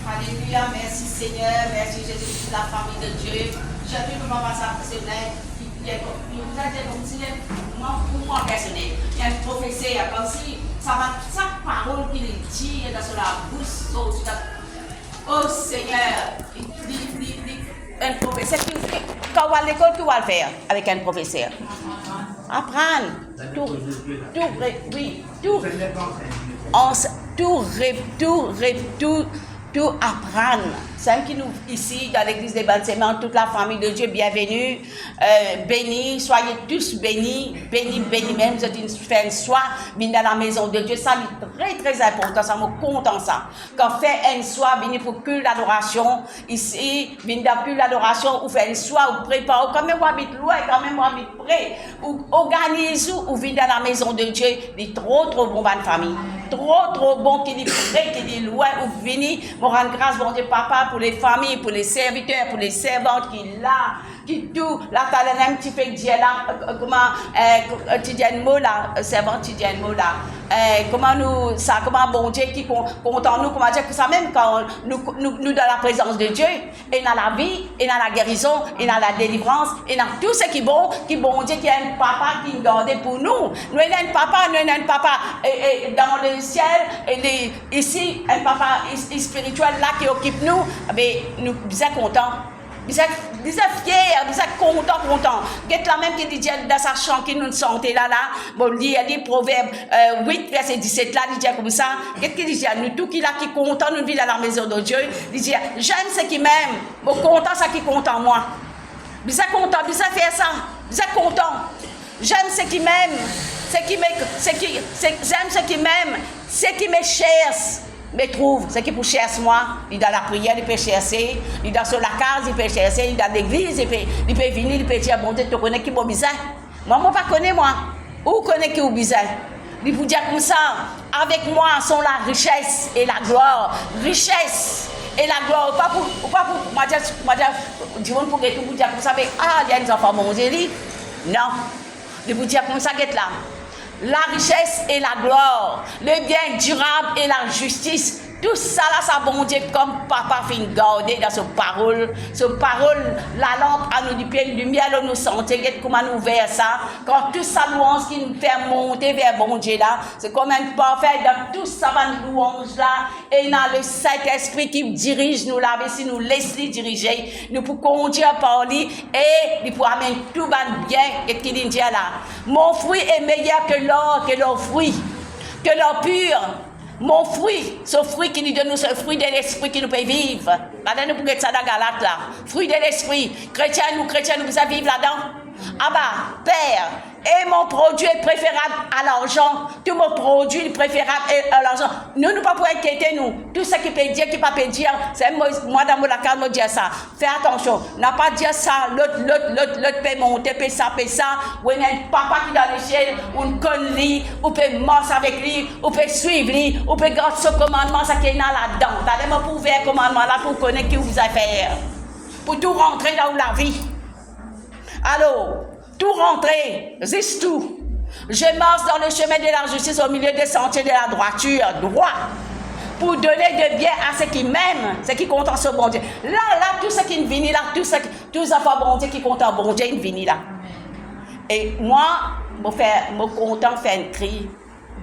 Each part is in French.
Alléluia, merci Seigneur, merci Jésus pour la famille de Dieu. Je prie pour ma ça, c'est vrai. Il vous a dit comme si, pour moi personnel, il y a un professeur, comme si chaque parole qu'il dit dans la bouche, oh Seigneur, un professeur, quand on va à l'école, tu vas le faire avec un professeur. Apprendre, tout apprendre. Ceux qui nous ici dans l'église des bâtiments, toute la famille de Dieu, bienvenue, bénis, soyez tous bénis, bénis même, vous êtes une soie, venez dans la maison de Dieu, ça c'est très très important, ça me content ça. Quand fait une soie, venez pour que l'adoration, ici, venez dans que l'adoration, ou faire une soie, ou préparez, quand même vous habitez loin, quand même vous habitez près, ou organisez-vous, ou venez dans la maison de Dieu, c'est trop bon bonne famille. Trop bon qui dit près, qui dit loin, ou venez, me rendre grâce, bon Dieu, papa, pour les familles, pour les serviteurs, pour les servantes qui là, qui tout, là, t'as le même petit fait que Dieu là, comment, tu dis un mot là, servante, tu dis un mot là, comment bon Dieu qui compte en nous, comment dire que ça même quand nous dans la présence de Dieu, et dans la vie, et dans la guérison, et dans la délivrance, et dans tout ce qui est bon Dieu, qui a un papa qui nous garde pour nous. Nous avons un papa, et dans le ciel, et ici, un papa spirituel là qui occupe nous, mais nous sommes contents. Nous sommes fiers, nous sommes contents. Qu'est-ce la même qui dit dans sa chambre qui nous sentait là, bon, il dit Proverbe 8, verset 17 là, il dit comme ça. Qu'est-ce qu'il dit? Nous tous qui là qui contents, nous vivons dans la maison de Dieu. Il dit, j'aime ce qui m'aime, bon, content ça qui compte en moi. Nous sommes contents, nous sommes faire ça, nous sommes contents. J'aime ce qui m'aime, j'aime ce qui m'aime, ce qui me cherche. Mais trouve, ce qui pour chercher moi, il est dans la prière, il peut chercher, il est dans sur la case, il peut chercher, il est dans l'église, il peut venir, il peut dire, bon Dieu, tu connais qui est bizarre. Moi, je ne connais pas, moi. Où connais qui est bizarre? Il vous dire comme ça, avec moi sont la richesse et la gloire. Richesse et la gloire. Pas pour moi dire, du monde pour vous dire comme ça, mais il y a des enfants, mon Dieu, non. Il vous dire comme ça, qu'est-ce là? La richesse et la gloire, le bien durable et la justice, tout ça là, ça bon Dieu comme papa fin garder dans ce parole, la lampe à nous du pied, lumière là nous sentir, comment nous vers ça, quand tout ça louange qui nous fait monter vers bon Dieu là, c'est comme un parfait dans tout ça va nous louange là, et dans le Saint-Esprit qui dirige nous là, si nous laissons diriger, nous pour conduire par lui, et nous pour amener tout bien, et qui dit là, mon fruit est meilleur que leur fruit, que leur pur. Mon fruit, ce fruit qui nous donne, ce fruit de l'esprit qui nous peut vivre. Là-dedans, nous pouvons être ça dans Galate là. Fruit de l'esprit. Chrétiens, nous pouvons vivre là-dedans. Ah bah, Père, et mon produit est préférable à l'argent. Tout mon produit est préférable à l'argent. Nous ne pouvons pas inquiéter nous. Tout ce qui peut dire, qui ne peut pas dire, c'est moi dans mon carte, me dire ça. Fais attention. N'a pas dire ça, l'autre peut monter, peut ça. Ou il y a un papa qui est dans le ciel, ou une connerie, ou peut marcher avec lui, ou peut suivre lui, ou peut garder ce commandement, ça qui est là-dedans. T'as même pour faire commandement là pour connaître qui vous a fait. Pour tout rentrer dans la vie. Alors, tout rentrer, c'est tout. Je marche dans le chemin de la justice au milieu des sentiers de la droiture, droit, pour donner de bien à ceux qui m'aiment, ceux qui comptent en ce bon Dieu. Là, tout ce qui vient là, tous les enfants bon Dieu qui comptent en bon Dieu, ils viennent là. Et moi, je suis content de faire un cri.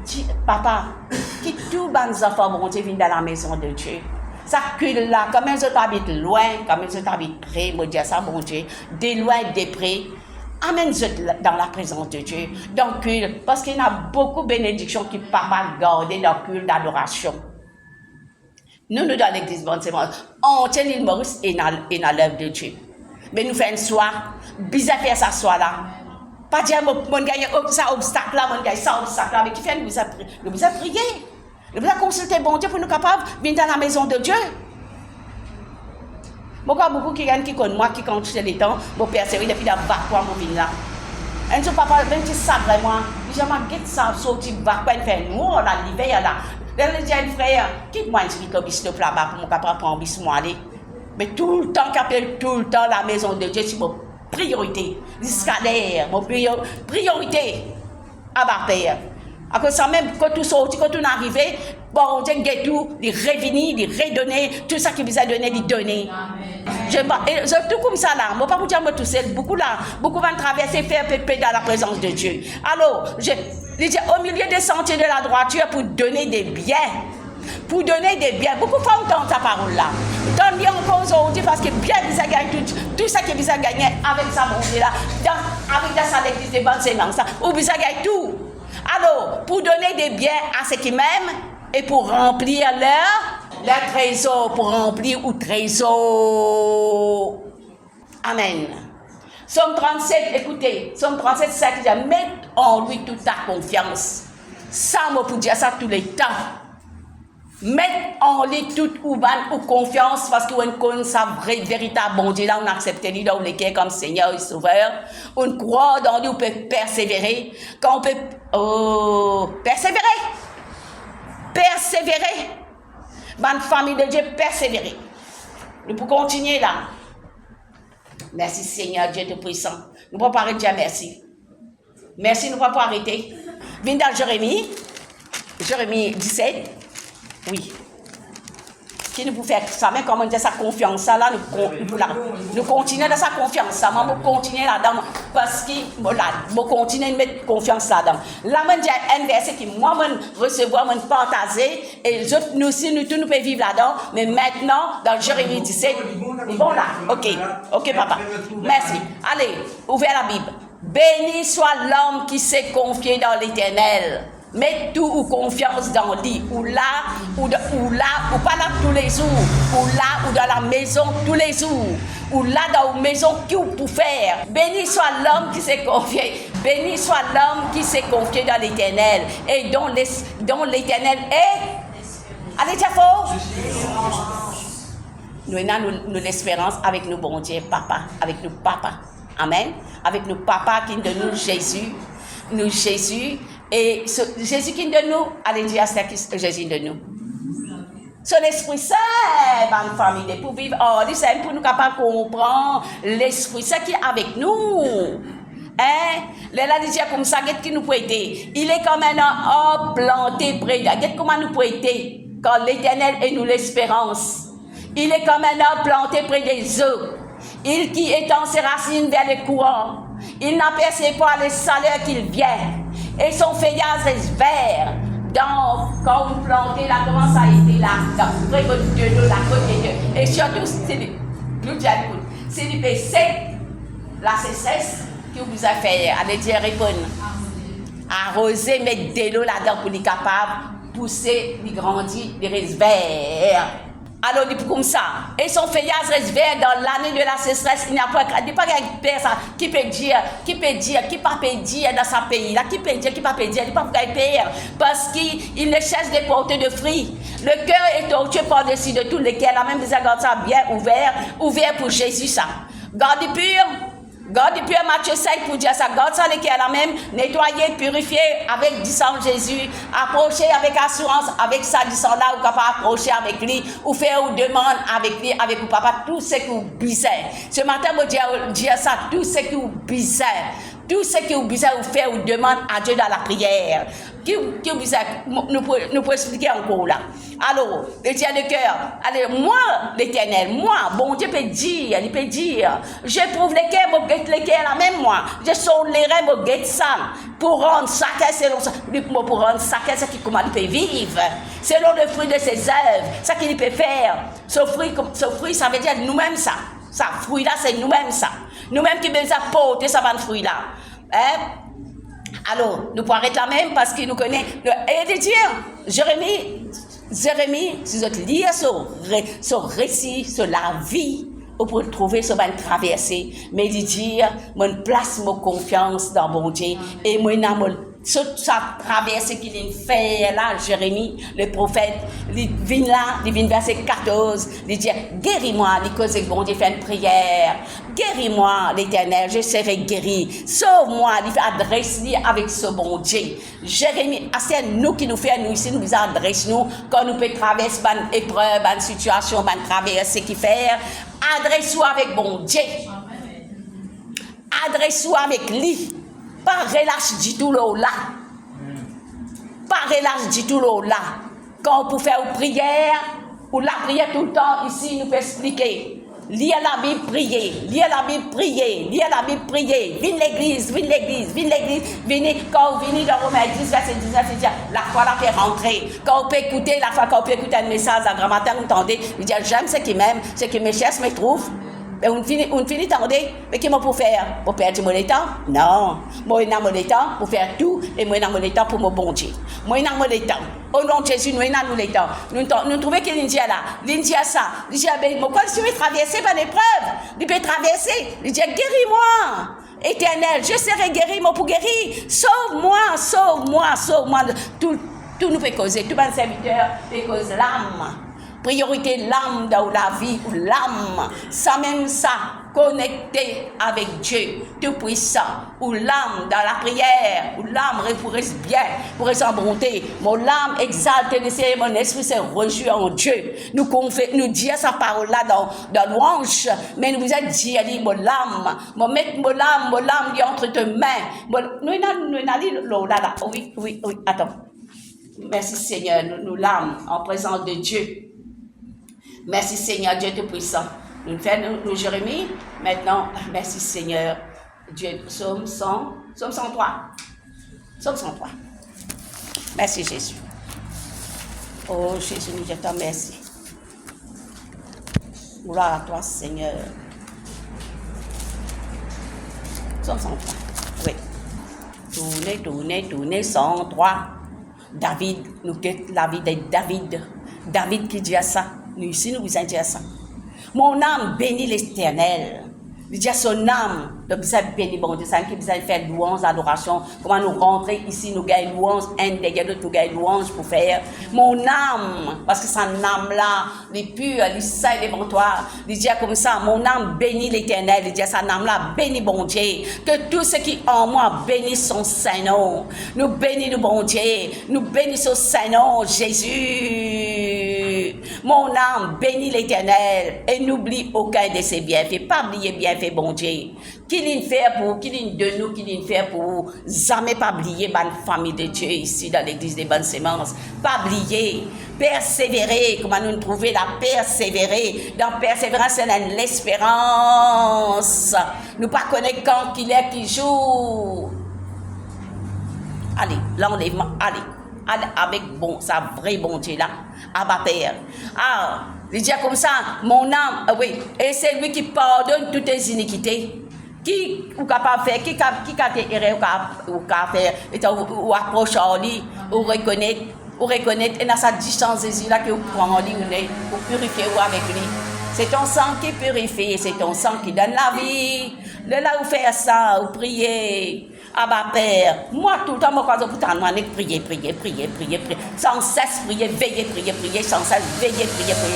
Dis, papa, qui tous les enfants bon Dieu viennent dans la maison de Dieu. Ça cule là, comme ils habitent loin, comme ils habitent près, je dis ça, bon Dieu, de loin, de près. Amène-les dans la présence de Dieu, dans le culte, parce qu'il y a beaucoup de bénédictions qui peuvent garder dans le culte d'adoration. Nous, dans l'église, on tient l'île Maurice et dans l'œuvre de Dieu. Mais nous faisons une soir, bizarre faire ça soir là. Pas dire, mon gars, ça obstacle là, mon gars, ça obstacle là, mais qui fait, nous avons prié. Nous avons consulté bon Dieu pour nous capables de venir dans la maison de Dieu. Il y a beaucoup qui connaissent moi, qui comptent les temps, mon père, c'est depuis la vacuum, mon vin là. Un jour, papa, même si ça vraiment, je m'en ça, sorti vacuum, fait noir là, l'hiver là. Là, je dis à un frère, quitte-moi un petit peu de là-bas pour mon papa prendre un aller. Mais tout le temps, la maison de Dieu, c'est mon priorité. L'escalaire, mon priorité. Ah bah, père. À cause ça même, quand tout sorti, quand tout arrivé, bon Dieu, tout, il revenir, il redonner, tout ça qu'il vous a donné, il donner. Je tout comme ça là, moi pas vous dire moi tout seul, beaucoup vont traverser, faire pépé dans la présence de Dieu. Alors, je dis au milieu des sentiers de la droiture pour donner des biens. Pour donner des biens. Beaucoup de fois on entend ta parole là. Tant bien encore aujourd'hui parce que bien vous a gagné tout ça que vous a gagné avec sa bonté là, avec sa l'église de bonne séance, ou vous a gagné tout. Alors, pour donner des biens à ceux qui m'aiment et pour remplir leur trésor, pour remplir ou trésor. Amen. Somme 37, écoutez, Somme 37, c'est ça qui dit, mets en lui toute ta confiance. Ça, moi, pour dire ça tous les temps. Mettre en lui toute ou confiance parce qu'on connaît sa vraie, véritable bon Dieu. Là, on accepte lui dans le cœur comme Seigneur et Sauveur. On croit dans lui, on peut persévérer. Quand on peut persévérer. Persévérer. Bonne famille de Dieu, persévérer. Nous pouvons continuer là. Merci Seigneur, Dieu Tout-Puissant. Nous ne pouvons pas arrêter, merci. Merci, nous ne pouvons pas arrêter. Viens dans Jérémie 17. Oui. Qui nous peut faire ça, mais comment dire sa confiance, ça là, nous continuons dans sa confiance, ça, nous continuons là-dedans, parce que, nous continuons de mettre confiance là-dedans. Là, je dis un verset qui, moi, je recevoir, je partager, et les autres, nous aussi, nous tous, nous pouvons vivre là-dedans, mais maintenant, dans Jérémie 17, bon là, ok, papa, merci. Allez, ouvrez la Bible. Béni soit l'homme qui s'est confié dans l'Éternel. Mets tout ou confiance dans lui, ou là, ou pas là tous les jours, ou là, ou dans la maison tous les jours, ou là dans la maison qui vous peut faire. Béni soit l'homme qui s'est confié, béni soit l'homme qui s'est confié dans l'Éternel, et dont l'Éternel est. Allez, tiens fort. Nous avons l'espérance avec nous, bon Dieu, papa, avec nous, papa. Amen. Avec nous, papa qui donne nous Jésus. Nous, Jésus. Et Jésus qui de nous, allez dire à Jésus de nous. C'est l'Esprit Saint, bonne famille, pour vivre. Oh, c'est pour nous capables de comprendre l'Esprit Saint qui est avec nous. Hein? Là, dit comme ça, qu'est-ce qui nous peut aider? Il est comme un homme planté près de. Qu'est-ce comment nous peut aider? Quand l'Éternel est nous l'espérance. Il est comme un homme planté près des eaux. Il qui étend ses racines vers les courants. Il n'aperçoit pas les salaires qu'il vient. Et son feuillage reste vert. Donc, quand vous plantez là, comment ça a été là? Près de l'eau, la côte de Dieu. Et surtout, c'est le PC, la cessesse qui vous a fait. Allez dire, répondre. Arroser, mettre de l'eau là-dedans pour les capables, pousser, les grandir, les reste verts. Alors, il dit comme ça. Et son feuillage reste vert dans l'année de la sécheresse. Il n'y a pas ça. Qui peut dire, qui pas peut dire dans sa pays. Là, qui peut dire, qui pas peut dire, il pas père. Parce qu'il ne cherche de porter de fruits. Le cœur est tortueux par-dessus de tout lesquels. La même déjà garde ça bien ouvert pour Jésus, ça. Garde pur. Garde pur, Matthieu 5 pour dire ça. Garde ça, lesquels la même. Nettoyer, purifier avec du sang de Jésus. Approcher avec assurance, avec ça, du sang là, ou capable approcher avec lui, ou faire une demande avec lui, avec le papa, tout ce qui vous bizarre. Ce matin, je dire ça, tout ce qui vous bizarre. Tout ce qui vous bizarre, vous faire une demande à Dieu dans la prière. Qui vous bizarre, nous pouvons expliquer encore là. Alors, le tien de cœur, allez, moi, l'Éternel, moi, bon Dieu peut dire, j'éprouve les cœurs, mon guette les cœurs, la même moi, je sonde les reins, mon guette ça, pour rendre chacun selon ça, pour rendre chacun ce qui comment il peut vivre, selon le fruit de ses œuvres, ça qu'il peut faire. Ce fruit, ça veut dire nous-mêmes ça. Ça, fruit là, c'est nous-mêmes ça. Nous-mêmes qui devons apporter ça, van fruit là. Hein? Alors, nous pouvons arrêter là même parce qu'il nous connaît. Et de dire, Jérémie, si vous lisez son récit, sur la vie, vous pouvez trouver ce van traversée. Mais de dire, moi, place ma confiance dans mon Dieu. Et moi, sa traversée qu'il fait là, Jérémie, le prophète, il vient là, il vient verset 14, il dit, guéris-moi, il cause que bon Dieu fait une prière, guéris-moi, l'Éternel, je serai guéri, sauve-moi, il fait adresse avec ce bon Dieu. Jérémie, c'est nous qui nous fait, nous ici, nous adresse nous, quand nous pouvons traverser une épreuve, une situation, une traversée qui fait, adresse-nous avec bon Dieu, adresse-nous avec lui. Pas relâche du tout là. Pas relâche du tout là. quand on peut faire une prière, ou la prière tout le temps, ici, nous peut expliquer. Lire la Bible, prier. Lire la Bible, prier. Lire la Bible, prier. Viens l'église, viens l'église, viens l'église. Venez, quand vous venez dans Romains 10, verset 19, c'est dire, la foi la fait rentrer. Quand on peut écouter, la foi, quand on peut écouter un message, la grammaire, vous entendez, vous dites, j'aime ce qui m'aime, ce qui me cherche, me trouve. Mais on finit, attendez, mais qu'est-ce pour faire? Pour perdre mon temps? Non. Moi, je n'ai mon temps pour faire tout, et moi, je n'ai mon temps pour me bon Dieu. Moi, je n'ai mon temps. Au nom de Jésus, nous avons le temps. Nous trouvons que l'India là, l'India ça. L'India, ben, moi, quand je vais traverser par l'épreuve, il peut traverser. L'India, guéris-moi. Éternel, je serai guéri, moi, pour guérir. Sauve-moi, sauve-moi, sauve-moi. Tout nous fait causer, tout bon serviteur fait cause l'âme. Priorité l'âme dans la vie, ou l'âme, ça même ça, connecté avec Dieu Tout-Puissant, ou l'âme dans la prière, ou l'âme pour rester bien, pour rester en bonté. Mon âme exalte le Seigneur, mon esprit se réjouit en Dieu. Nous disons sa parole-là dans louange, mais nous vous avons dit, mon âme, mon âme, est entre tes mains. Nous allons là, oui, attends. Merci Seigneur, nous l'âme en présence de Dieu. Merci Seigneur, Dieu Tout-Puissant. Nous faisons nous Jérémie. Maintenant, merci Seigneur, Dieu. Psaume 103. Psaume 103. Merci Jésus. Oh Jésus, nous te remercie. Gloire à toi Seigneur. Psaume 103. Oui. Tournez, 103. David, nous quittons la vie de David. David qui dit à ça. Nous ici, nous vous disons ça. Mon âme bénit l'Éternel. Il dit à son âme, de besoin bénir bon Dieu, ça qui besoin faire louange, adoration. Comment nous rentrer ici, nous gagnons louange, un des gars nous gagnons louange pour faire. Mon âme, parce que son âme là, les purs, les saints, les bontoirs. Il dit comme ça, mon âme bénit l'Éternel. Il dit à son âme là, bénis bon Dieu. Que tout ce qui en moi bénisse son Saint-Nom. Nous bénissons bon Dieu. Nous bénissons son Saint-Nom, Jésus. Mon âme bénit l'Éternel et n'oublie aucun de ses bienfaits. Pas oublier bienfaits, bon Dieu. Qui fait pour, qui de nous, qui fait pour, jamais pas oublier la famille de Dieu ici dans l'église des bonnes semences. Pas oublier, persévérer, comment nous trouver la persévérer. Dans persévérance, c'est l'espérance. Nous pas connaître quand qu'il est qui joue. Allez, l'enlèvement, allez avec bon, ça vrai bon Dieu là, Abba Père. Ah, il dit comme ça, mon âme, oui, et c'est lui qui pardonne toutes tes iniquités. Qui ou capable faire, qui a des erreurs ou faire, ou approche en lui, ou reconnaître, et dans sa distance Jésus là que vous prenez en lui, ou purifier avec lui. C'est ton sang qui purifie, c'est ton sang qui donne la vie. De là où faire ça, où prier. Ah bah Père, moi tout le temps, moi quand je vous t'en prier, sans cesse prier, prier, sans cesse prier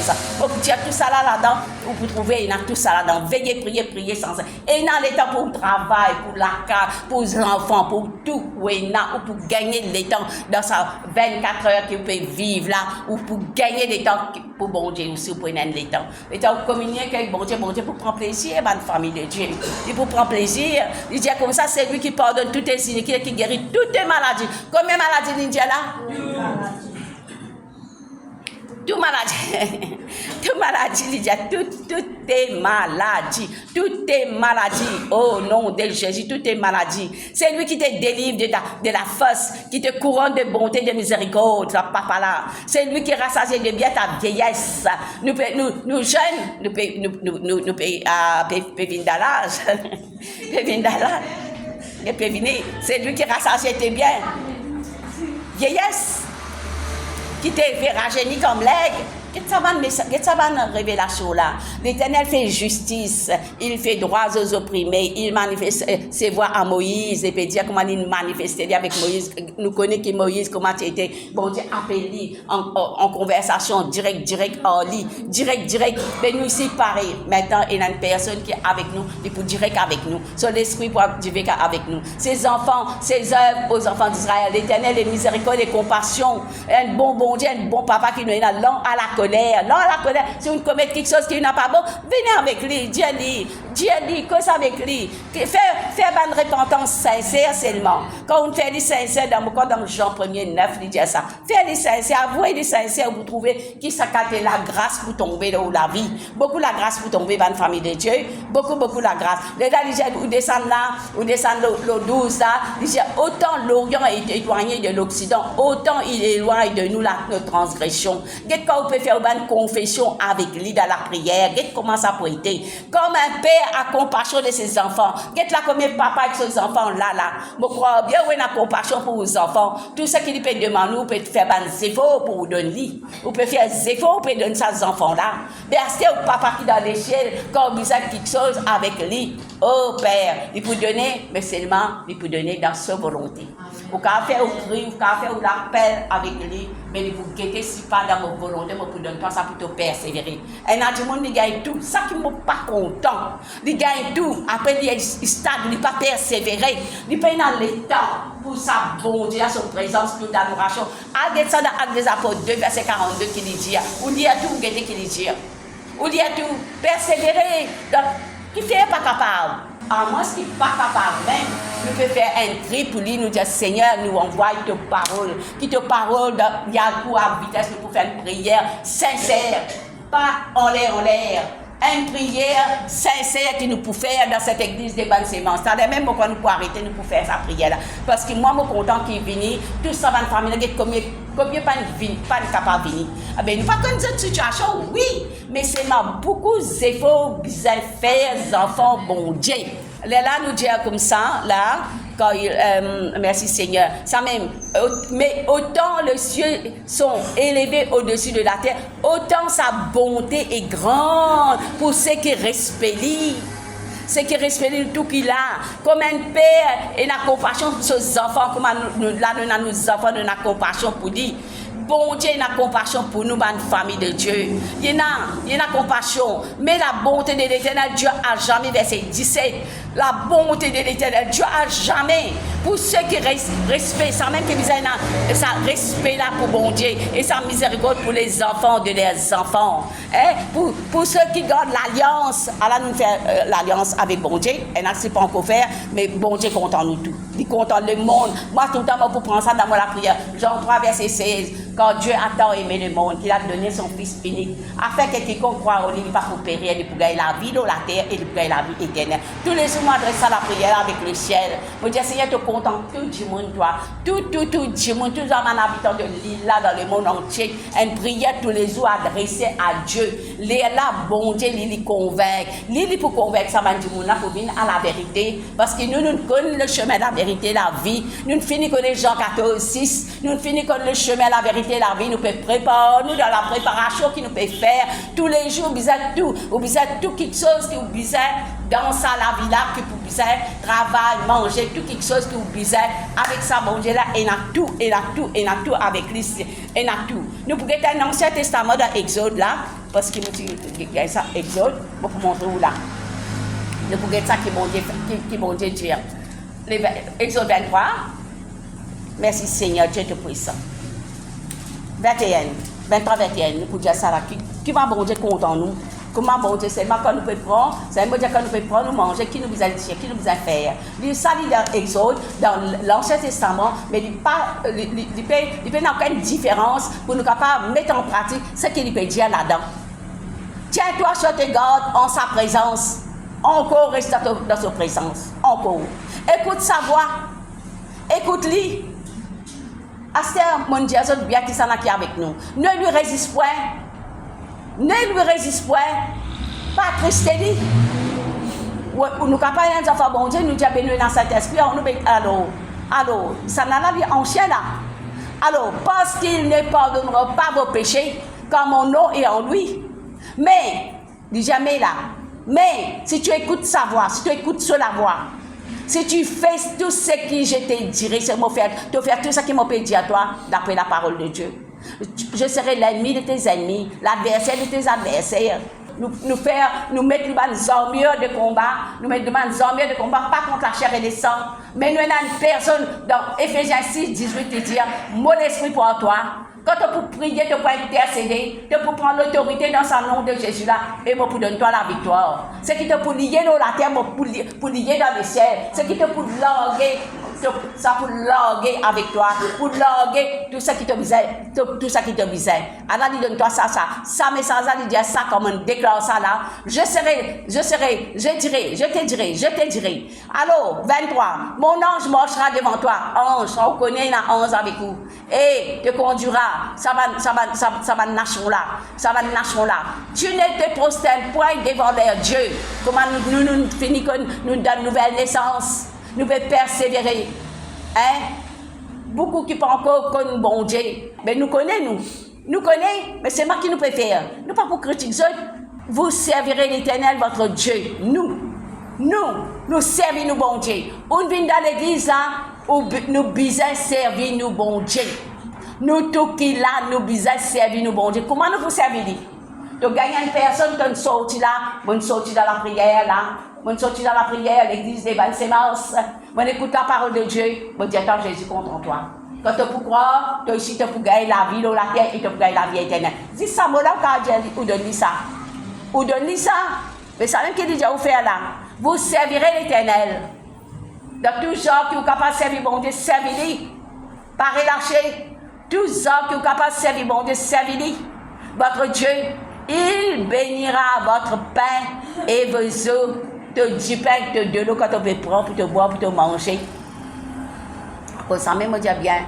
ça. Donc tu as tout ça là-dedans, vous trouvez, il y a tout ça là-dedans, prier sans cesse. Et il y a les temps pour le travail, pour la carte, pour les enfants, pour tout, ou pour gagner les temps dans sa 24 heures que vous pouvez vivre là, ou pour gagner les temps pour bon Dieu aussi, pour gagner les temps. Les temps pour communier avec bon Dieu pour prendre plaisir, ma famille de Dieu. Et pour prendre plaisir, il dit comme ça, c'est lui qui pardonne toutes les iniquités, qui guérit toutes les maladies. Combien de maladies l'India là? Toute maladie, Lydia, toutes tes maladies, oh nom de Jésus, toutes tes maladies. C'est lui qui te délivre de la fosse, qui te couronne de bonté, de miséricorde, papa là. C'est lui qui rassasie de bien ta vieillesse. Nous jeunes, nous venir d'âge. C'est lui qui rassasie tes biens. Vieillesse. Qui te fait rajeunir comme l'aigle. Qu'est-ce que ça révélation là? L'Éternel fait justice, il fait droit aux opprimés, il manifeste ses voix à Moïse, et peut dire comment il manifestait avec Moïse. Nous connaissons que Moïse, comment il était, bon Dieu, appelé en conversation, direct, en lit, direct. Mais nous ici, pareil. Maintenant, il y a une personne qui est avec nous, il peut direct avec nous. Son esprit pour vivre avec nous. Ses enfants, ses œuvres aux enfants d'Israël. L'Éternel est miséricorde et compassion. Un bon Dieu, un bon papa qui nous est là, lent à la colère. Si vous commettez quelque chose qui n'est pas bon, venez avec lui, Dieu dit, cause avec lui. Fais faire une repentance sincère seulement. Quand on fait des sincères dans Jean 1er 9, il dit ça. Faire des sincères, avouer des sincères, vous trouvez qui s'accate la grâce pour tomber dans la vie. Beaucoup la grâce pour tomber dans la famille de Dieu. Beaucoup la grâce. Les gars, ils disent, vous descendez là, vous descendez le 12 là, ils disent, autant l'Orient est éloigné de l'Occident, autant il éloigne de nous notre transgression. Qu'est-ce qu'on peut faire une confession avec lui dans la prière? Qu'est-ce comment ça peut être? Comme un père a compassion de ses enfants. Qu'est-ce là combien papa avec ses enfants là? Je crois bien qu'on a compassion pour vos enfants. Tout ce qu'il peut demander, vous pouvez faire un effort pour vous donner. Vous pouvez faire des efforts, vous pouvez donner ça aux enfants là. Mais c'est au papa qui dans l'échelle, quand vous avez quelque chose avec lui. Oh Père, il peut donner, mais seulement il peut donner dans sa volonté. Vous pouvez faire au cri, vous pouvez faire l'appel avec lui, mais il faut guetter si pas dans votre volonté, vous ne donne pas ça pour te persévérer. Et là, tout le monde gagne tout. Ça qui ne m'est pas content, il gagne tout. Après, il stagne, il ne peut pas persévérer. Il peut dans le temps pour sa bonté, sa présence, pour l'adoration. Regardez ça dans Actes des Apôtres 2, verset 42 qui dit, ou dit à tout, regardez qui dit. Ou dit à tout, persévérer. Donc, qui fait pas capable. À moi, ce qui n'est pas capable, même, nous peut faire un cri pour lui, nous dire Seigneur, nous envoie ta parole. Qui te parole, il y a un coup à vitesse, nous pouvons faire une prière sincère, pas en l'air. Une prière sincère que nous pouvons faire dans cette église des bonnes semences. C'est même pourquoi nous pouvons arrêter, nous pouvons faire sa prière là. Parce que moi, je suis content qu'il vienne, tout ça va nous famille, combien pas capable de venir. Ben, nous pas comme cette situation, oui, mais c'est beaucoup d'efforts besoin de faire, les enfants, bon Dieu. Là, nous disons comme ça, là, quand merci Seigneur, ça même, mais autant les cieux sont élevés au-dessus de la terre, autant sa bonté est grande pour ceux qui respectent. Ceux qui respectent tout qu'il a, comme un père et la compassion pour ses enfants, comme nous, là, nous avons nos enfants, nous avons compassion pour lui. Bon Dieu, il a compassion pour nous, une famille de Dieu. Il a compassion. Mais la bonté de l'Éternel, Dieu a jamais, verset 17, la bonté de l'Éternel, Dieu a jamais, pour ceux qui respectent, ça même que ça respect là pour bon Dieu, et sa miséricorde pour les enfants de leurs enfants. Hein? Pour ceux qui gardent l'alliance, alors nous faisons l'alliance avec bon Dieu, et là, c'est pas encore faire, mais bon Dieu content nous tout. Il content le monde. Moi, tout le temps, pour prendre ça dans la prière, Jean 3, verset 16, quand Dieu a tant aimé le monde, qu'il a donné son Fils unique, afin que quiconque croit en lui, il va pour périr, il pour gagner la vie dans la terre et il pour gagner la vie éternelle. Tous les jours, m'adresse à la prière avec le ciel. Je dis, Seigneur, te content, tout le monde, toi, tout le monde, tous les habitants de l'île, là, dans le monde entier, une prière tous les jours adressée à Dieu. Là, bon Dieu, il convainc. Il pour convaincre ça, pour venir à la vérité. Parce que nous connaissons le chemin de la vérité, la vie. Nous finissons comme Jean 14, 6. Nous finissons comme le chemin de la vérité, la vie. Nous pouvons préparer, nous, dans la préparation qu'il nous peut faire. Tous les jours, vous êtes tout quelque chose que vous êtes dans ça, la vie là, que vous êtes travail, manger, tout quelque chose que vous êtes avec ça, bon Dieu là, et n'a tout avec lui, et n'a tout. Nous pouvons être un Ancien Testament dans Exode là, parce que nous ça, Exode, pour vous montrer où là. Nous pouvons être ça qui bon Dieu dit. Exode 23, merci Seigneur, Dieu te puissant. 23, 21, nous pouvons dire ça là, qui va bon Dieu content nous. Comment bon Dieu, c'est quand nous pouvons prendre, c'est bon Dieu quand nous pouvons prendre, nous manger, qui nous a dit, qui nous a fait. Il s'agit dans Exode, dans l'Ancien Testament, mais il peut n'a aucune différence pour nous capables de mettre en pratique ce qu'il peut dire là-dedans. Tiens-toi sur tes gardes en sa présence. Encore reste dans sa présence. Encore. Écoute sa voix. Écoute-lui. Astère, mon Dieu, bien qui s'en a qui avec nous. Ne lui résiste point. Ne lui résiste point. Pas triste lui. Nous ne pouvons pas dire enfants, bon Dieu, nous disons béni dans cet esprit. Alors, ça n'a pas en chien là. Alors, parce qu'il ne pardonnera pas vos péchés, car mon nom est en lui. Mais, dis jamais là. Mais, si tu écoutes sa voix, si tu écoutes sur la voix, si tu fais tout ce que je te dirai, c'est te faire tout ce qui m'a dit à toi, d'après la parole de Dieu. Je serai l'ennemi de tes ennemis, l'adversaire de tes adversaires. Nous mettre une armure de combat, nous mettre une armure de combat, pas contre la chair et le sang, mais nous avons une personne dans Éphésiens 6, 18 qui dit, mon esprit pour toi, Quand tu peux prier, tu peux intercéder, tu peux prendre l'autorité dans ce nom de Jésus-là, et moi pour donner toi la victoire. Ce qui te peut lier dans la terre, pour lier dans le ciel. Ce qui te peut larguer, ça pour larguer avec toi, pour larguer tout ce qui te visait, tout ça qui te visait. Alors, il donne toi ça, mais ça, il dit ça comme on déclare ça là. Je te dirai. Alors, 23, mon ange marchera devant toi. Ange, on connaît la ange avec vous. Et te conduira. Ça va naître là. Tu ne te prosternes point devant leur Dieu. Comment nous finissons, nous donne nouvelle naissance. Nous pouvons persévérer. Hein? Beaucoup qui pensent encore connaissent bon Dieu. Mais nous connaissons, nous connaissons, mais c'est moi qui nous préfère. Nous pas pour critiquer. Vous servirez l'Éternel, votre Dieu. Nous servons bon Dieu. On vient dans l'église là, où nous besoin servir nous bon Dieu. Nous tous qui là, nous besoin servir nous bon Dieu. Comment nous vous servir? Tu gagnes une personne qui sorti là, on sorti dans la prière là. Moi, je sortis dans la prière, l'église des bonnes semences. Moi, j'écoute la parole de Dieu. Moi, je dis, attends, Jésus contre toi. Quand tu peux croire, tu ici, tu peux gagner la vie dans la terre et tu peux gagner la vie éternelle. Si ça, moi, là, où donne-lui ça? Où donne-lui ça? Mais ça, même qui dit, vous faire là. Vous servirez l'Éternel. Donc, tous gens qui sont capables de servir bon Dieu, servez-les. Pas relâcher. Tous gens qui sont capables de servir bon Dieu, servez-les. Votre Dieu, il bénira votre pain et vos eaux. Du pain, de l'eau quand on peut prendre pour te boire, pour te manger. Pour ça même, je dis bien.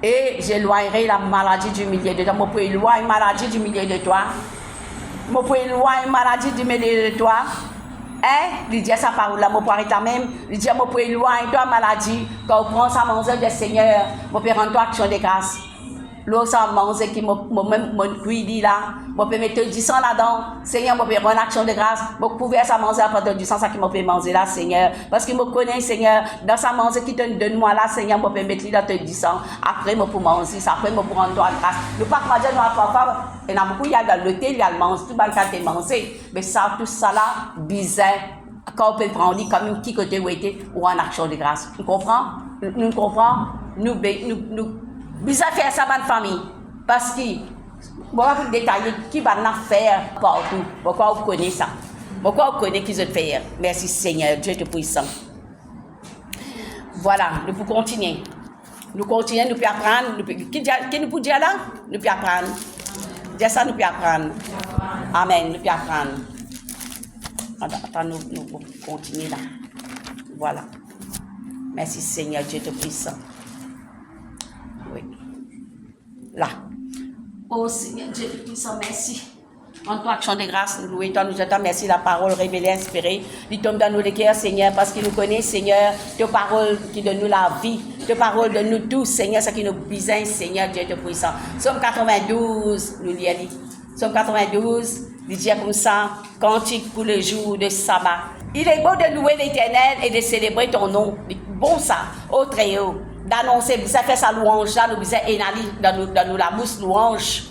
Et j'éloignerai la maladie du milieu de toi. Je peux éloigner la maladie du milieu de toi. Je peux éloigner la maladie du milieu de toi. Hein? Il dit sa parole là, je peux arrêter même. Il dit, je peux éloigner toi maladie. Quand on prend sa manger du Seigneur, je peux rendre toi action de grâce. L'eau sans manger qui me cuit là, je peux mettre du sang là-dedans. Seigneur, je peux rendre action de grâce. Je peux couvrir sa manger à partir du sang, ça qui me peut manger là, Seigneur. Parce qu'il me connaît, Seigneur, dans sa manger qui te donne moi là, Seigneur, je peux mettre là du sang. Après, je peux manger ça. Après, je peux rendre toi grâce. Nous pas manger, nous pas. Il y a beaucoup, il y a dans le thé, il y a le manger, tout le monde manger. Mais ça, tout ça là, bizarre. Quand on peut prendre comme une petit côté où était ou en action de grâce. Nous comprenons? Nous comprenons? Nous bizarre faire ça dans la famille. Parce que, moi, je vais détailler qui va nous faire partout. Pourquoi vous connaissez ça? Pourquoi vous connaissez qui je faire? Merci Seigneur, Dieu est puissant. Voilà, nous pouvons continuer. Nous continuons, nous pouvons apprendre. Qui nous peut dire là? Nous pouvons apprendre. Dire ça, nous pouvons apprendre. Amen, nous pouvons apprendre. Attends, nous continuons là. Voilà. Merci Seigneur, Dieu est puissant. Oui. Là. Oh Seigneur, Dieu est puissant, merci. En toi, action de grâce, nous louons, nous jetons merci la parole révélée, inspirée. Il tombe dans nos cœurs, Seigneur, parce qu'il nous connaît, Seigneur, tes paroles qui donnent nous la vie, tes paroles de nous tous, Seigneur, ce qui nous besoin, Seigneur, Dieu est puissant. Somme 92, nous lisons. Somme 92, il dit comme ça, cantique pour le jour de sabbat. Il est beau de louer l'Éternel et de célébrer ton nom. Bon ça, au très haut. D'annoncer, ça fait sa louange là, nous besoin dans nous la bouche louange.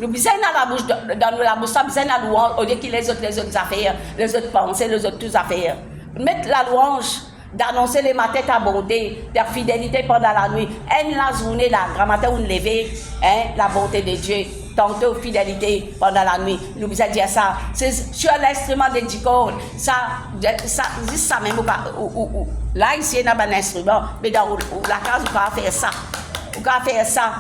Nous besoin dans la bouche, ça besoin la louange, au lieu que les autres affaires, les autres pensées, les autres toutes affaires. Mettre la louange, d'annoncer les matins ta bonté, ta fidélité pendant la nuit. La journée, la grand matin, on lever, la bonté de Dieu. Tantôt fidélité pendant la nuit. Nous besoin dire ça. C'est sur l'instrument de discorde. Ça, juste ça même. Là, ici, il y a un instrument. Mais dans la case, on peut faire ça. On peut faire ça.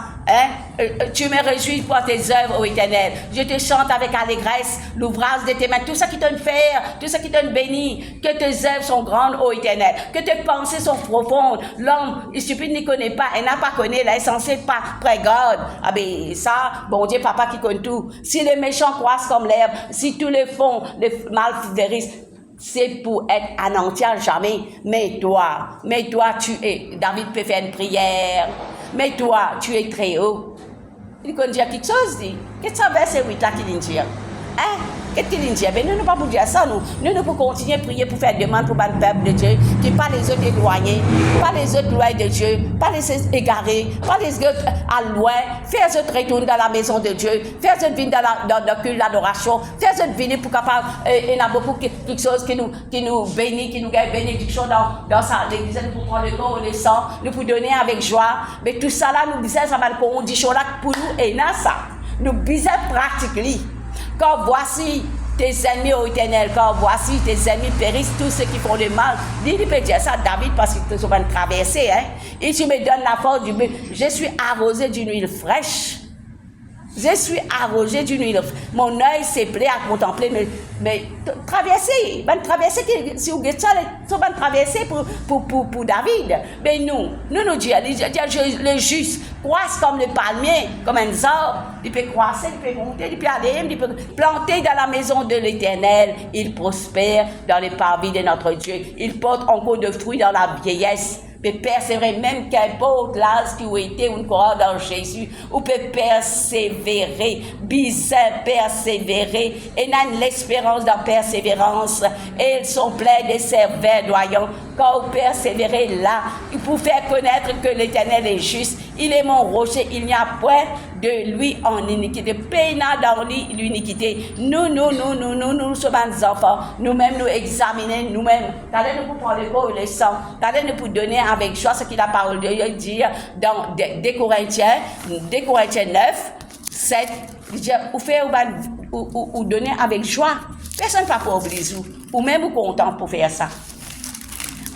Tu me réjouis pour tes œuvres, ô Éternel. Je te chante avec allégresse l'ouvrage de tes mains. Tout ce qui te fait, tout ce qui te bénit. Que tes œuvres sont grandes, ô Éternel. Que tes pensées sont profondes. L'homme, il suffit ne connaît pas. Elle n'a pas connu. Là, elle est censée pas prégarde. Ah ben, ça, bon Dieu, papa qui connaît tout. Si les méchants croissent comme l'herbe, si tous les fonds, les malfairistes, c'est pour être anéanti à jamais. Mais toi, tu es. David peut faire une prière. Mais toi, tu es très haut. Il peut dire quelque chose, dit. Qu'est-ce que ça verset 8 là qu'il dit? Qu'est-ce qu'il dit? Ben, nous ne pas pour dire ça, nous. Nous pouvons continuer à prier pour faire demande pour le peuple de Dieu, qui pas les autres éloignés, pas les autres loin de Dieu, pas les égarés, pas les autres à loin. Faire les autres retourner dans la maison de Dieu, faire les autres venir dans le culte d'adoration, faire les autres venir pour capable, il y a beaucoup quelque chose qui nous bénit, qui nous gagne bénédiction dans l'église, nous pouvons prendre le corps et le sang, nous pouvons donner avec joie. Mais tout ça là, nous disons, ça va être condition là pour nous et dans ça. Nous disons pratiquement. Quand voici tes ennemis au éternel, quand voici tes ennemis périssent, tous ceux qui font le mal. Il peut dire ça, David, parce qu'ils sont en traversée. Hein? Et tu me donnes la force du but. Je suis arrosé d'une huile fraîche. Je suis arrosé d'une huile. Mon œil s'est plaît à contempler, mais traverser, si vous êtes ça, c'est une traversée pour David. Mais nous disons, le juste croisse comme le palmier, comme un arbre. Il peut croître, il peut monter, il peut aller, il peut planter dans la maison de l'Éternel. Il prospère dans les parvis de notre Dieu. Il porte encore de fruits dans la vieillesse. Peut persévérer, même qu'importe l'âge qui a été ou croire dans Jésus, ou peut persévérer, bizarre persévérer, et n'a l'espérance de la persévérance, et ils sont pleins de sévères doyants. Quand vous persévérez là, pour faire connaître que l'Éternel est juste, il est mon rocher, il n'y a point de lui en iniquité, peina dans lui l'iniquité. Nous sommes des enfants, nous-mêmes nous examiner, nous-mêmes, t'allez nous pour prendre le corps et le sang, t'allez nous pour donner avec joie ce qu'il a parlé de Dieu dit dans 2 Corinthiens 9, 7, il dit, ou faire ou donner avec joie. Personne ne va pas obliger ou même content pour faire ça.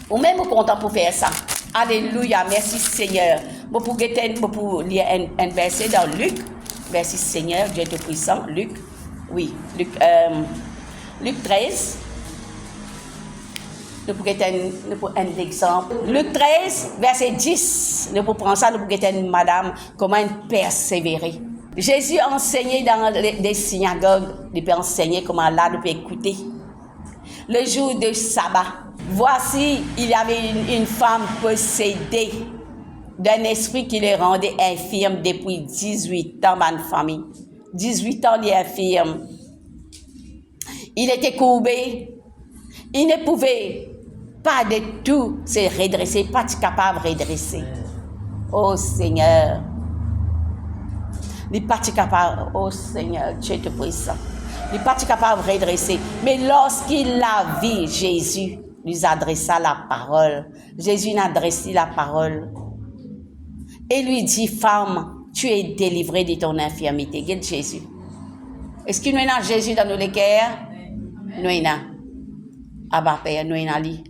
Ou même content pour faire ça. Alléluia, merci Seigneur. Pour lire un verset dans Luc, merci Seigneur, Dieu est puissant, Luc 13. Nous pouvons un exemple. Luc 13, verset 10. Nous pouvons prendre ça, nous pouvons madame, comment persévérer. Jésus enseignait dans les synagogues, il peut enseigner comment là, nous pouvons écouter. Le jour de sabbat, voici, il y avait une femme possédée d'un esprit qui les rendait infirmes depuis 18 ans, ma famille. 18 ans, il est infirme. Il était courbé. Il ne pouvait pas de tout se redresser, pas capable de redresser. Oh Seigneur. Il n'est pas capable, oh Seigneur, Dieu te puissant. Il n'est pas capable de redresser. Mais lorsqu'il a vu Jésus, lui adressa la parole. Jésus lui adressé la parole. Et lui dit, femme, tu es délivrée de ton infirmité. Regarde Jésus. Est-ce qu'il nous a Jésus dans nos cœurs? Nous avons. Abba Père, nous avons lui.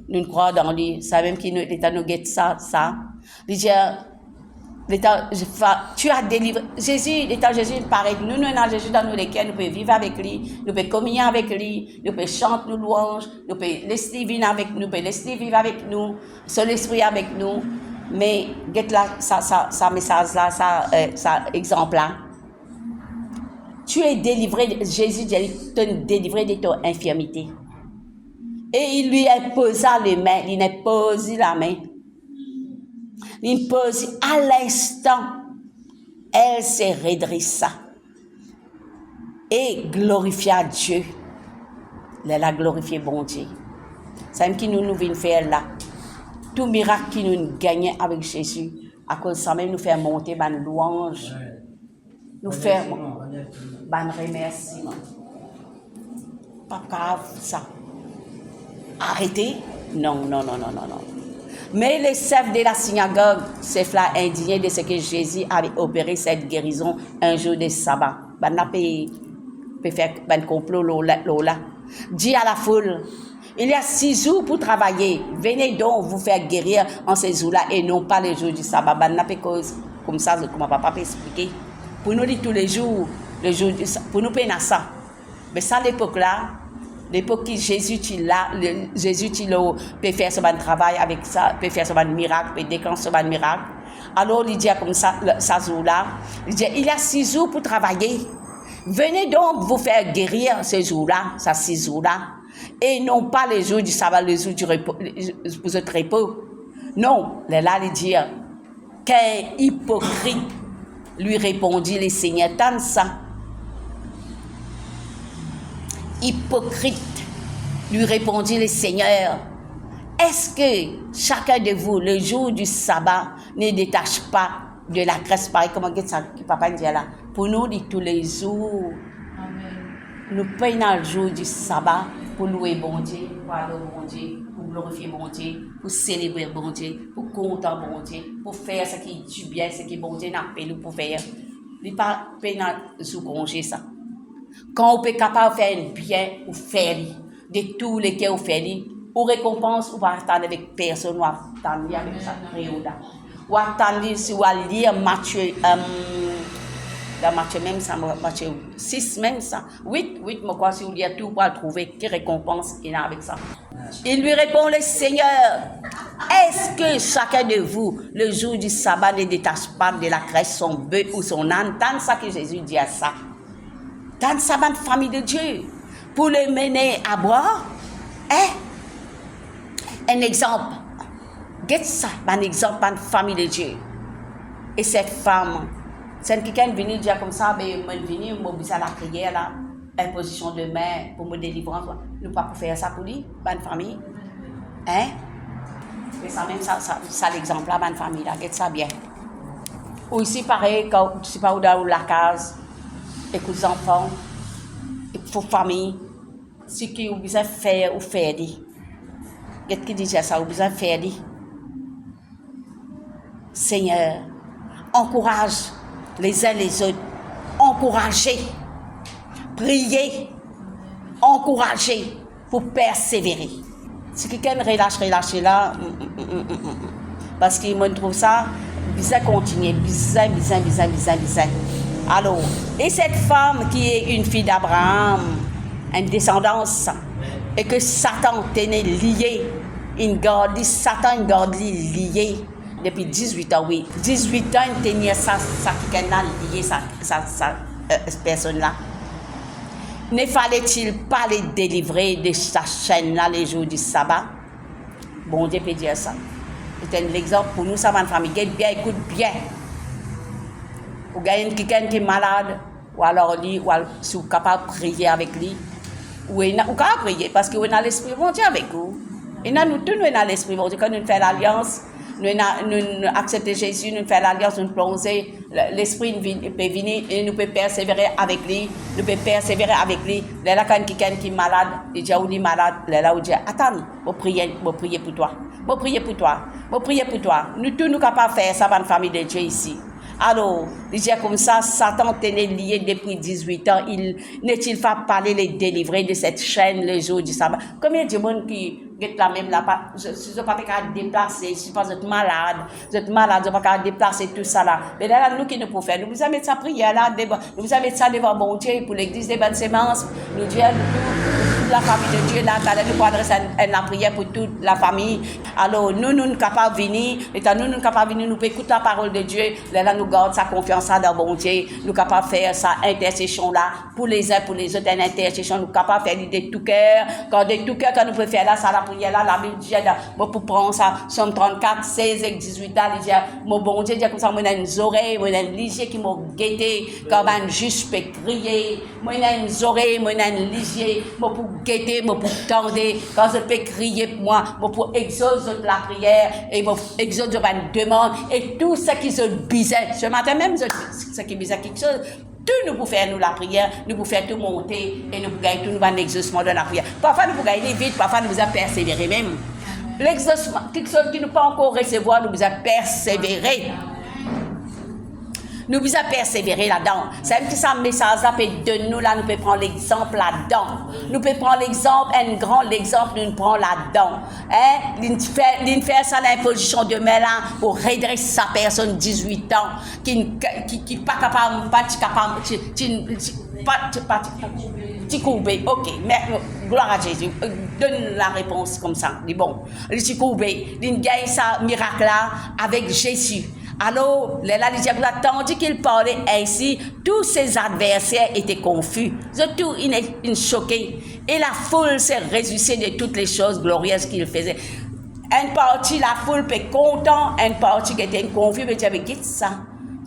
Nous croyons dans lui. Ça même qu'il nous a ça. Il dit, tu as délivré. Jésus, l'état Jésus, pareil. Nous avons Jésus dans nos cœurs. Nous pouvons vivre avec lui. Nous pouvons communier avec lui. Nous pouvons chanter nos louanges. Nous pouvons laisser vivre avec nous. Nous pouvons laisser vivre avec nous. Son esprit avec nous. Mais, get là, ça message là, ça exemple là. Tu es délivré, Jésus t'a délivré de ton infirmité. Et il lui imposa les mains, il impose la main. Il impose à l'instant, elle se redressa et glorifia Dieu. Elle a glorifié bon Dieu. C'est ce qui nous vient faire là. Tout miracle qui nous gagne avec Jésus, à cause de ça même nous faire monter ban louange, nous faire ban remerciement. Pas grave ça. Arrêtez? Non. Mais les chefs de la synagogue se furent indignés de ce que Jésus avait opéré cette guérison un jour de sabbat. Ban n'a peut faire ban complot là. Dit à la foule. Il y a 6 jours pour travailler. Venez donc vous faire guérir en ces jours-là et non pas les jours du sabbat. Comme ça, comme papa peut expliquer. Pour nous dire tous les jours, pour nous payer ça. Mais ça, l'époque-là, l'époque où Jésus peut faire ce travail avec ça, peut faire ce miracle, peut déclencher ce miracle. Alors, il dit comme ça, ce jour-là, il dit, il y a 6 jours pour travailler. Venez donc vous faire guérir ces jours-là, ces 6 jours-là. Et non pas les jours du sabbat, les jours du repos, pour ce repos. Non, là, il dit, qu'un hypocrite lui répondit, le Seigneur, tant ça. Hypocrite, lui répondit le Seigneur, est-ce que chacun de vous, le jour du sabbat, ne détache pas de la graisse pareil, comment ça, papa dit là, pour nous, dit tous les jours, nous prenons le jour du sabbat pour louer bon Dieu, pour adorer bon Dieu, pour glorifier bon Dieu, pour célébrer bon Dieu, pour compter bon Dieu, pour faire ce qui est du bien, ce qui est bon Dieu n'a pas nous pour faire. Il n'y a pas de sous congé ça. Quand on peut capable de faire un bien ou faire de tous les cas ou faire, ou récompense ou pas attendre avec personne ou attendre avec ça ou attendre si ou lire Matthieu dans Matthieu même ça Matthieu 6 même ça 8 moi quoi si vous lire tout pour trouver quelle récompense il a avec ça. Il lui répond le Seigneur, est-ce que chacun de vous le jour du sabbat ne détache pas de la crèche son bœuf ou son âne? Tant ça que Jésus dit à ça. Dans le sabbat de famille de Dieu, pour le mener à boire, un exemple, get ça, un exemple, une famille de Dieu. Et cette femme, c'est quelqu'un qui vient dire comme ça, ben, moi, je suis à la prière, là, imposition de main pour me délivrer. Nous ne pouvons pas faire ça pour lui, une famille. Hein? Et ça, même ça l'exemple là, une famille, là, get ça bien. Ou ici, pareil, quand je ne sais pas où dans la case, et que les enfants, et pour la famille, ce qui ont besoin de faire ou faire. Qu'est-ce qui dit ça, ou besoin de faire? Seigneur, encourage les uns les autres, encouragez, priez, encouragez pour persévérer. Si quelqu'un relâche là, parce qu'il me trouve ça, bizarre continuer, bizarre. Alors, et cette femme qui est une fille d'Abraham, une descendance, et que Satan tenait lié, Satan une garde lié depuis 18 ans, oui. 18 ans, il tenait ça lié, cette personne-là. Ne fallait-il pas les délivrer de sa chaîne-là les jours du sabbat? Bon Dieu peut dire ça. C'est un exemple pour nous, ça va une famille. Écoute bien. Ou gagne quelqu'un qui est malade, ou alors lui, ou si vous êtes capable de prier avec lui, ou capable de prier, parce que vous avez l'Esprit de Dieu avec vous. Et nous tous, nous avons l'Esprit de Dieu. Quand nous faisons l'alliance, nous acceptons Jésus, nous faisons l'alliance, nous plongeons, l'Esprit peut venir et nous pouvons persévérer avec lui. Nous pouvons persévérer avec lui. Là, quand quelqu'un qui est malade, il dit, ou est malade, là, où dit, attends, je prier pour toi. Je prier pour toi. Nous tous, nous sommes capables de faire ça dans la famille de Dieu ici. Alors, il dit comme ça, Satan tenait lié depuis 18 ans. N'est-il pas parlé les délivrer de cette chaîne le jour du sabbat? Combien de monde qui est là même là, je ne suis pas capable de déplacer, je suis pas malade, je ne suis pas capable de déplacer tout ça là. Mais là, nous qui nous pouvons faire, nous vous mettre ça prière là, nous vous mettre ça devant bon Dieu pour l'église des bonnes semences, nous Dieu, toute la famille de Dieu là, nous pouvons adresser la prière pour toute la famille. Alors, nous sommes capables de venir, étant nous sommes capables de venir, nous pouvons écouter la parole de Dieu, là, nous gardons sa confiance dans bon Dieu, nous sommes capables de faire sa intercession là, pour les uns, pour les autres, une intercession, nous sommes capables de faire de tout cœur, quand nous pouvons faire là, ça la prière là, la Bible dit, pour prendre ça, Somme 34, 16 et 18 ans, il dit, mon bon Dieu, dit comme ça, moi, j'ai une oreille, moi, j'ai une lisier qui m'a guetté, comme un juste peut crier, moi, j'ai une oreille, moi, j'ai une lisier, moi, pour guetter, moi, pour tendre, quand je peux crier pour moi, moi, pour exaucer la prière, et moi, exaucer une demande, et tout ce qui se bizarre, ce matin même, ce qui est bizarre quelque chose, tout nous pouvons faire nous la prière, nous pouvons faire tout monter et nous pouvons gagner tout nous va l'exaucement de la prière. Parfois nous pouvons gagner vite, parfois nous pouvons persévérer même. L'exaucement, quelque chose qui nous pas encore recevoir, nous pouvons persévérer. Nous pouvons persévérer là-dedans. C'est un petit message là de nous là, nous pouvons prendre l'exemple là-dedans. Nous pouvons prendre l'exemple, un grand exemple, nous prenons là-dedans. Hein? Nous faire ça dans la position de main là pour redresser sa personne 18 ans qui pas capable, petit courbé, ok, mais gloire à Jésus, donne la réponse comme ça, dit bon, le petit courbé, il gagne ça miracle là avec Jésus. Alors, là, tandis qu'il parlait ainsi, tous ses adversaires étaient confus, surtout ils choqués, et la foule s'est réjouie de toutes les choses glorieuses qu'il faisait. Une partie, la foule peut content, une partie qui était confus, mais tu avais dit ça,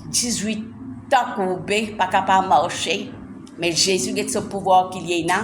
18 ans courbé, pas capable de marcher. Mais Jésus a ce pouvoir qu'il y a là,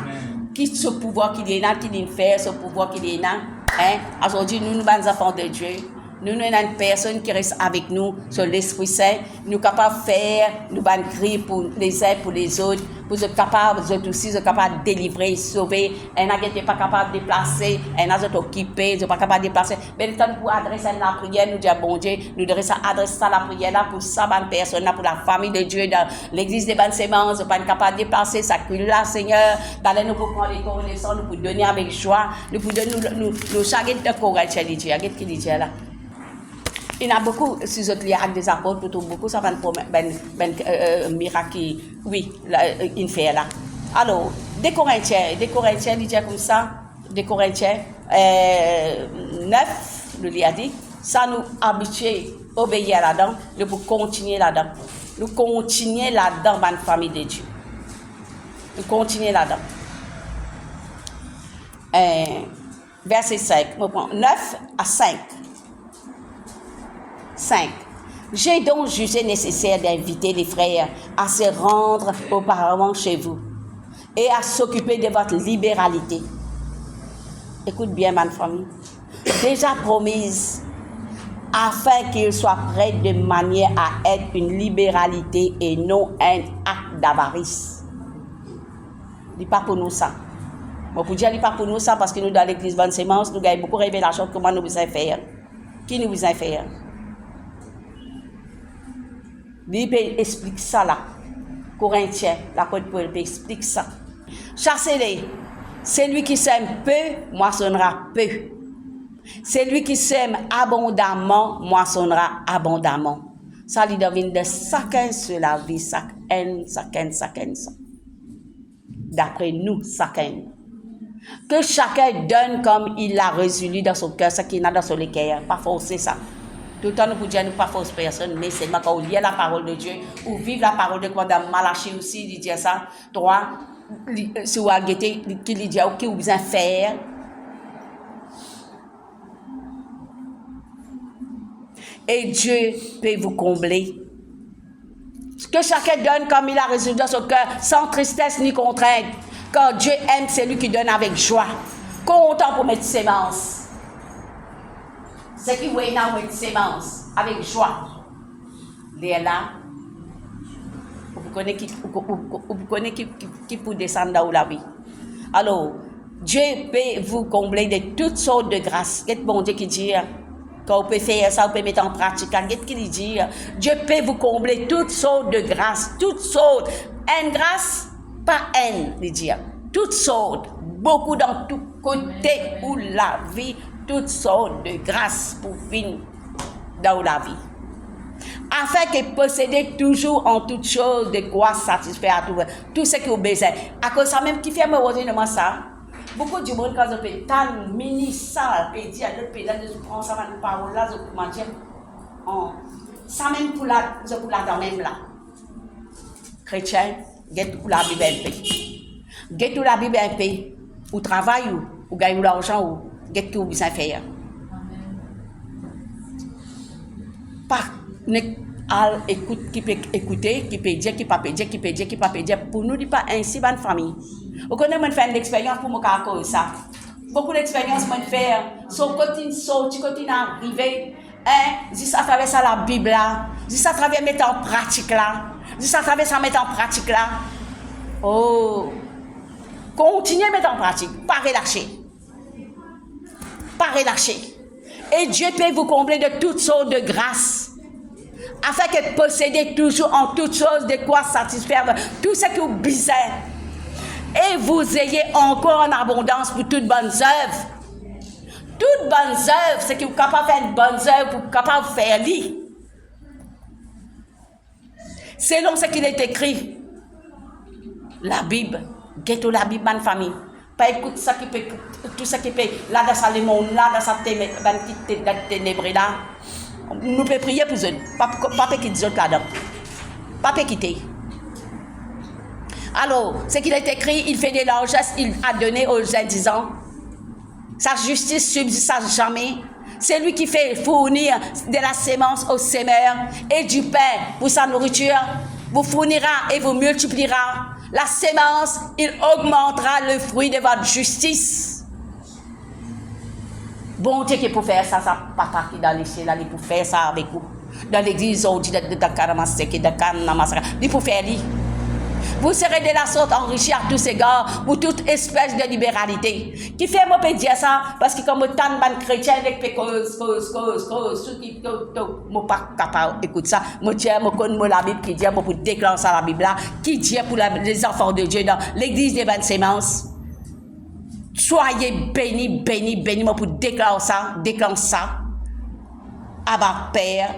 quitte ce pouvoir qu'il y a, qui vient faire ce pouvoir qu'il y a. Hein? Aujourd'hui, nous sommes enfants de Dieu. Nous sommes une personne qui reste avec nous sur l'Esprit Saint. Nous sommes capables de faire, nous allons crier pour les uns pour les autres, pour être capables, vous êtes aussi capables de délivrer, sauver. Un n'êtes pas capable de déplacer, un n'êtes occupé, vous n'êtes pas capable de déplacer. Mais le temps pour adresser la prière, nous disons, bon Dieu, nous devons adresser la prière là pour ça, bonne personne là, pour la famille de Dieu, dans l'église des bonnes semences, nous pas capable de déplacer, ça cule là, Seigneur. D'aller nous pour prendre les connaissances, nous pour donner avec joie, nous pour donner nous chacun de courage, Dieu, qu'est-ce qu'il dit là? Il y a beaucoup, si vous êtes liés avec des apôtres, plutôt beaucoup, ça va un miracle, oui, il fait là. Alors, des Corinthiens, il dit comme ça, des Corinthiens 9, le a dit, ça nous habitue à obéir là-dedans, nous pour continuer là-dedans. Nous continuer là-dedans dans la famille de Dieu. Nous continuer là-dedans. Verset 5, 9 à 5. 5. J'ai donc jugé nécessaire d'inviter les frères à se rendre auparavant chez vous et à s'occuper de votre libéralité. Écoute bien, ma famille. Déjà promise, afin qu'ils soient prêts de manière à être une libéralité et non un acte d'avarice. Il n'est pas pour nous ça. Moi, pour dire, il n'est pas pour nous ça parce que nous, dans l'église Bonne Sémence, nous avons beaucoup révélation comment nous besoin faire. Qui nous besoin faire? Il explique ça là. Corinthiens, l'apôtre Paul explique ça. Chassez-les. Celui qui sème peu, moissonnera peu. Celui qui sème abondamment, moissonnera abondamment. Ça lui devine de chacun sur la vie, chacun. D'après nous, chacun. Que chacun donne comme il a résolu dans son cœur, ce qu'il a dans son cœur. Pas forcer ça. Tout le temps, nous pouvons dire, nous pas force personne, mais c'est quand on lit la parole de Dieu, ou vivre la parole de Dieu, dans Malachie aussi, il dit ça, toi, si vous avez qui dit, ok, vous besoin faire. Et Dieu peut vous combler. Que chacun donne comme il a résolu dans son cœur, sans tristesse ni contrainte. Car Dieu aime celui qui donne avec joie. Content pour mettre sémence. C'est qui voit dans mettre sémence avec joie. Les là, vous connaissez qui peut descendre dans la vie. Alors, Dieu peut vous combler de toutes sortes de grâces. Qu'est-ce que bon Dieu qui dit? Quand vous pouvez faire ça, vous pouvez mettre en pratique. Qu'est-ce qu'il dit? Dieu peut vous combler toutes sortes de grâces, toutes sortes. Une grâce, pas une, il dit. Toutes sortes, beaucoup dans tout côté où la vie, toutes sortes de grâces pour venir dans la vie. Afin que possédez toujours en toutes choses de quoi satisfaire à tout ce que vous besoin. À cause ça même qui fait me ça. Beaucoup de monde quand je fais tant mini ça, et dire à l'autre pays là, je prends ça ma parole là, je comment dire, ça même pour la dans même là. Chrétien, get la Bible un peu. Get la Bible un peu. Ou travail ou gagne l'argent ou get que vous besoin faire. Pas écoute qui peut écouter, qui peut dire, qui peut dire, pour nous dire pas ainsi bonne famille. Vous connaissez moi faire l'expérience pour moi ça. Beaucoup d'expérience moi faire, tu continues à arriver, juste à travers ça la Bible là, juste à travers mettre en pratique là, juste à travers ça mettre en pratique là. Oh, continuez à mettre en pratique, pas relâcher. Pas relâcher. Et Dieu peut vous combler de toutes sortes de grâces. Afin que possédez toujours en toutes choses de quoi satisfaire tout ce que vous besoin. Et vous ayez encore en abondance pour toutes bonnes œuvres. Toutes bonnes œuvres, c'est que vous êtes capable de faire une bonne œuvre, vous êtes capable de faire lit. Selon ce qu'il est écrit, la Bible, ghetto la Bible, ma famille. Pas écoute ça qui peut, tout ça qui peut, là dans sa monde, là dans sa ténèbre là. Nous pouvons prier pour eux. Pas quitter les autres là-dedans. Pas quitter. Alors, ce qu'il est écrit, il fait des largesses, il a donné aux indigents. Sa justice subsiste à jamais. C'est lui qui fait fournir de la sémence aux semeurs et du pain pour sa nourriture. Vous fournira et vous multipliera. la sémence, il augmentera le fruit de votre justice. Bon Dieu qui pour faire ça, ça papa qui dans les cieux, là, il pour faire ça avec vous. Dans l'église, on dit de Karamasek, de Kanamassaka, il pour faire lui. Vous serez de la sorte enrichi à tous égards pour toute espèce de libéralité. Qui fait moi dire ça parce que comme tant de chrétiens avec cause, ceux qui moi pas capable écoute ça, moi tiens moi connais la Bible qui dit moi pour déclencher la Bible là, qui dit pour les enfants de Dieu dans l'église des bonnes sémences. Soyez bénis, bénis, bénis moi pour déclencher ça. Abba Père.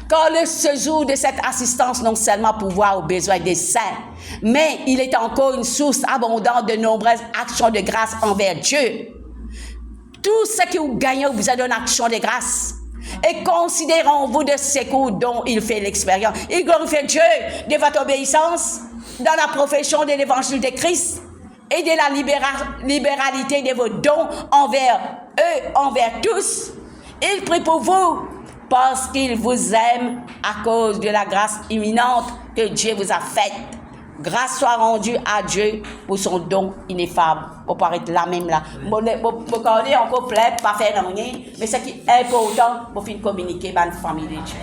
Car le séjour de cette assistance non seulement pourvoit aux besoins des saints, mais il est encore une source abondante de nombreuses actions de grâce envers Dieu. Tout ce que vous gagnez vous a donné une action de grâce. Et considérons-vous de secours dont il fait l'expérience. Il glorifie Dieu de votre obéissance dans la profession de l'évangile de Christ et de la libéralité de vos dons envers eux, envers tous. Il prie pour vous parce qu'il vous aime à cause de la grâce imminente que Dieu vous a faite. Grâce soit rendue à Dieu pour son don ineffable. Pour paraître là même là. Vous connaissez encore plein, pas faire rien, mais ce qui est important pour finir communiquer avec la famille de Dieu.